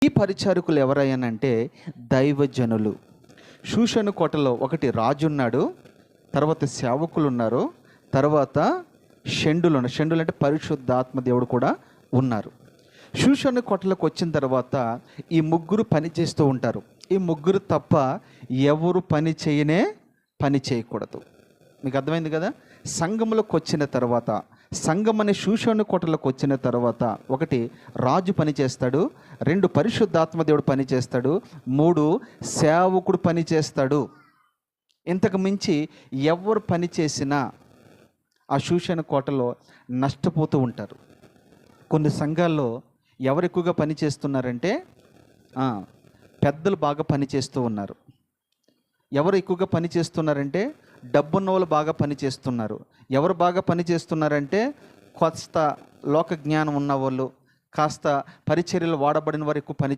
ఈ పరిచారకులు ఎవరయ్యానంటే దైవజనులు. షూషను కోటలో ఒకటి రాజు ఉన్నాడు, తర్వాత సేవకులు ఉన్నారు, తర్వాత షండులు ఉన్నారు. షండులు అంటే పరిశుద్ధాత్మ దేవుడు కూడా ఉన్నారు. షూషను కోటలోకి వచ్చిన తర్వాత ఈ ముగ్గురు పని చేస్తూ ఉంటారు. ఈ ముగ్గురు తప్ప ఎవరు పని చేయకూడదు. మీకు అర్థమైంది కదా. సంఘంలోకి వచ్చిన తర్వాత, సంఘం అనే షూషను కోటలోకి వచ్చిన తర్వాత ఒకటి రాజు పని చేస్తాడు, 2 పరిశుద్ధాత్మ దేవుడు పని చేస్తాడు, 3 సేవకుడు పని చేస్తాడు. ఇంతకు మించి ఎవరు పని చేసినా ఆ షూషను కోటలో నష్టపోతూ ఉంటారు. కొన్ని సంఘాల్లో ఎవరు ఎక్కువగా పని చేస్తున్నారంటే పెద్దలు బాగా పని చేస్తూ ఉన్నారు. ఎవరు ఎక్కువగా పని చేస్తున్నారంటే డబ్బున్న వాళ్ళు బాగా పని చేస్తున్నారు. ఎవరు బాగా పని చేస్తున్నారంటే కాస్త లోక జ్ఞానం ఉన్నవాళ్ళు, కాస్త పరిచర్యలు వాడబడిన వారు ఎక్కువ పని